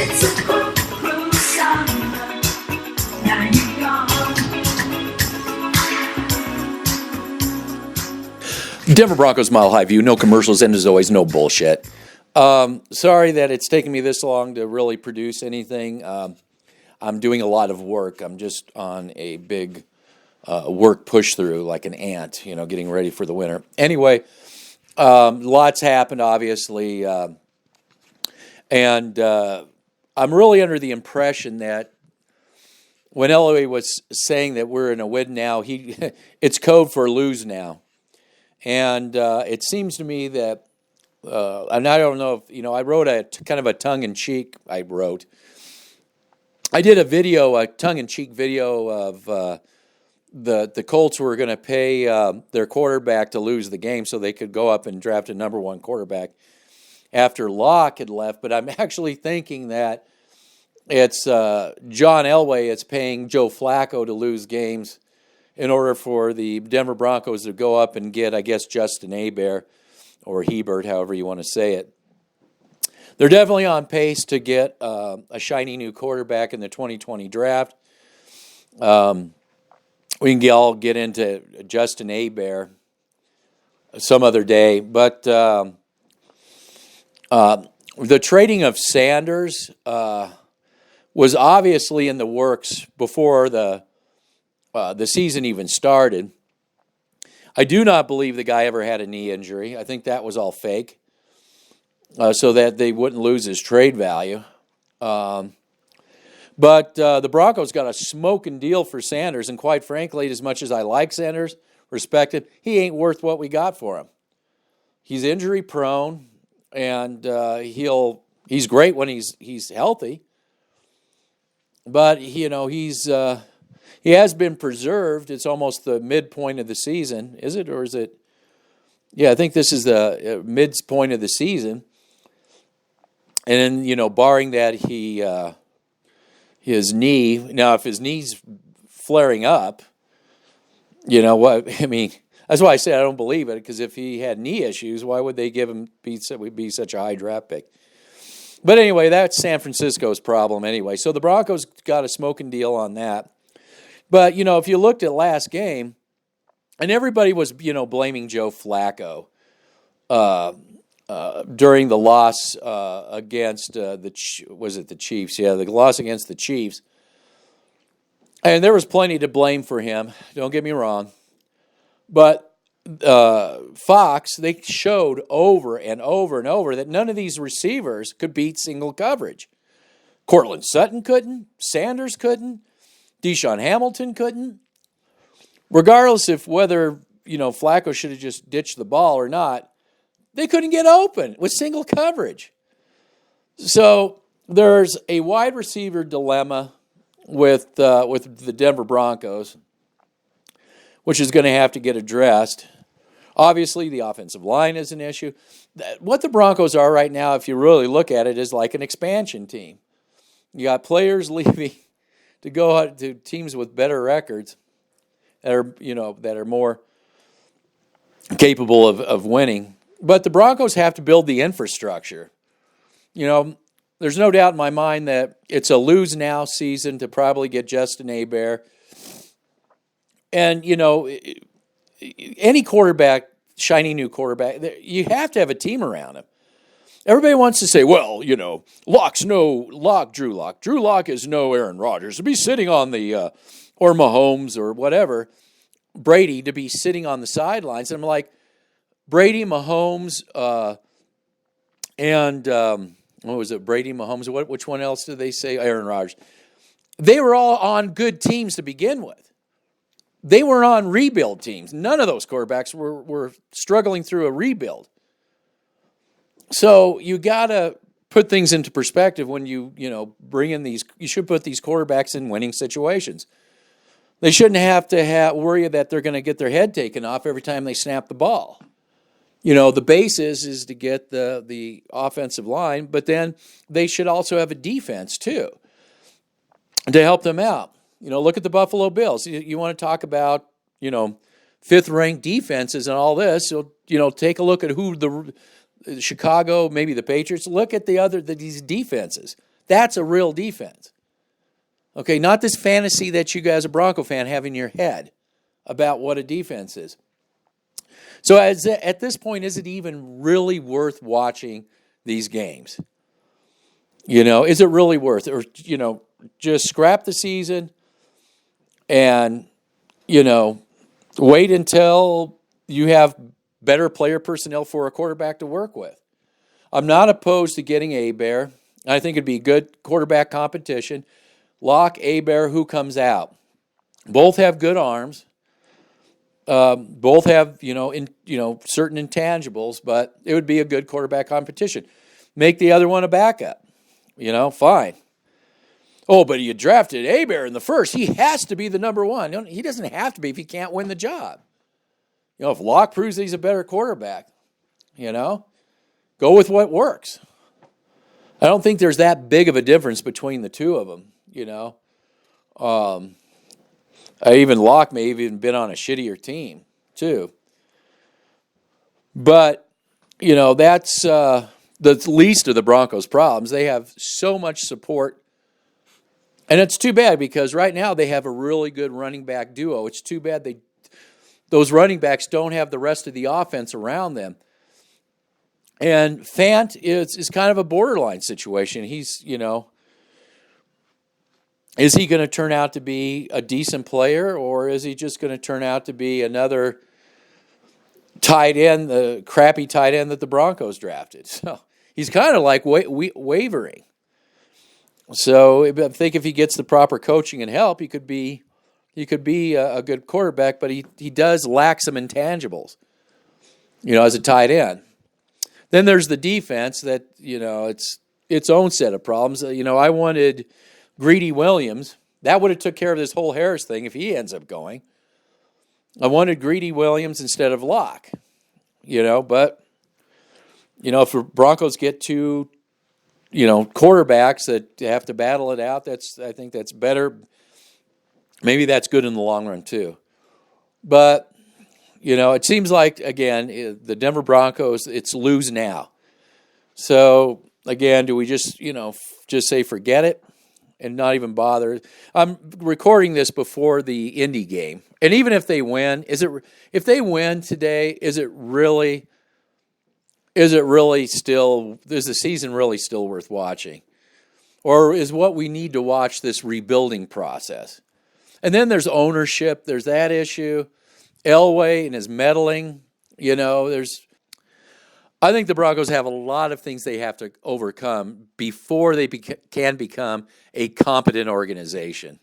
It's a cruel summer. Now you're gone. Denver Broncos Mile High View, no commercials, and as always, no bullshit. Sorry that it's taken me this long to really produce anything. I'm doing a lot of work. I'm just on a big work push through like an ant, getting ready for the winter. Anyway, lots happened, obviously. And I'm really under the impression that when Elway was saying that we're in a win now, it's code for lose now. And it seems to me that, and I don't know if, I wrote kind of a tongue-in-cheek, I did a tongue-in-cheek video of the Colts were going to pay their quarterback to lose the game so they could go up and draft a number one quarterback after Locke had left. But I'm actually thinking that it's John Elway is paying Joe Flacco to lose games in order for the Denver Broncos to go up and get, I guess, Justin Hebert or Hebert, however you want to say it. They're definitely on pace to get a shiny new quarterback in the 2020 draft. We can all get into Justin Hebert some other day. But the trading of Sanders was obviously in the works before the season even started. I do not believe the guy ever had a knee injury. I think that was all fake, so that they wouldn't lose his trade value. But the Broncos got a smoking deal for Sanders, and quite frankly, as much as I like Sanders, respect him, he ain't worth what we got for him. He's injury prone, and he's great when he's healthy. But he has been preserved. It's almost the midpoint of the season, is it, or is it? Yeah, I think this is the midpoint of the season. And then, barring that his knee. Now, if his knee's flaring up, what? I mean, that's why I said I don't believe it, because if he had knee issues, why would they give him be such a high draft pick? But anyway, that's San Francisco's problem anyway. So the Broncos got a smoking deal on that. But, if you looked at last game, and everybody was, blaming Joe Flacco during the loss against the Chiefs? Yeah, the loss against the Chiefs. And there was plenty to blame for him, don't get me wrong. But Fox, they showed over and over and over that none of these receivers could beat single coverage. Cortland Sutton couldn't. Sanders couldn't. Deshaun Hamilton couldn't. Regardless of whether, Flacco should have just ditched the ball or not, they couldn't get open with single coverage. So there's a wide receiver dilemma with the Denver Broncos, which is going to have to get addressed. Obviously, the offensive line is an issue. What the Broncos are right now, if you really look at it, is like an expansion team. You got players leaving to go out to teams with better records that are more capable of winning. But the Broncos have to build the infrastructure. There's no doubt in my mind that it's a lose now season to probably get Justin Hebert. And, any quarterback, shiny new quarterback, you have to have a team around him. Everybody wants to say, well, Drew Lock. Drew Lock is no Aaron Rodgers. To be sitting on the, or Mahomes or whatever, Brady, to be sitting on the sidelines. And I'm like, Brady, Mahomes, and what was it, Brady, Mahomes, which one else did they say? Aaron Rodgers. They were all on good teams to begin with. They were on rebuild teams. None of those quarterbacks were struggling through a rebuild. So you got to put things into perspective when you bring in these. You should put these quarterbacks in winning situations. They shouldn't have to worry that they're going to get their head taken off every time they snap the ball. The base is to get the offensive line, but then they should also have a defense too to help them out. Look at the Buffalo Bills. You want to talk about, fifth-ranked defenses and all this. So, take a look at who the Chicago, maybe the Patriots. Look at these defenses. That's a real defense. Okay, not this fantasy that you guys, a Bronco fan, have in your head about what a defense is. So at this point, is it even really worth watching these games? Is it really worth it? Or, just scrap the season and, wait until you have better player personnel for a quarterback to work with. I'm not opposed to getting Hebert. I think it'd be good quarterback competition. Locke, Hebert, who comes out? Both have good arms. Both have, certain intangibles, but it would be a good quarterback competition. Make the other one a backup. Fine. Oh, but you drafted Hebert in the first. He has to be the number one. He doesn't have to be if he can't win the job. If Locke proves that he's a better quarterback, go with what works. I don't think there's that big of a difference between the two of them, Locke may have even been on a shittier team, too. But, that's the least of the Broncos' problems. They have so much support. And it's too bad because right now they have a really good running back duo. It's too bad those running backs don't have the rest of the offense around them. And Fant is kind of a borderline situation. He's, is he going to turn out to be a decent player, or is he just going to turn out to be another tight end, the crappy tight end that the Broncos drafted? So he's kind of like wavering. So I think if he gets the proper coaching and help, he could be a good quarterback, but he does lack some intangibles, as a tight end. Then there's the defense that, it's its own set of problems. I wanted Greedy Williams. That would have took care of this whole Harris thing if he ends up going. I wanted Greedy Williams instead of Locke, but, if the Broncos get two, quarterbacks that have to battle it out, I think that's better. Maybe that's good in the long run too. But, it seems like, again, the Denver Broncos, it's lose now. So, again, do we just say forget it and not even bother? I'm recording this before the Indy game. And even if they win, if they win today, is the season really still worth watching? Or is what we need to watch this rebuilding process? And then there's ownership. There's that issue. Elway and his meddling. I think the Broncos have a lot of things they have to overcome before they can become a competent organization.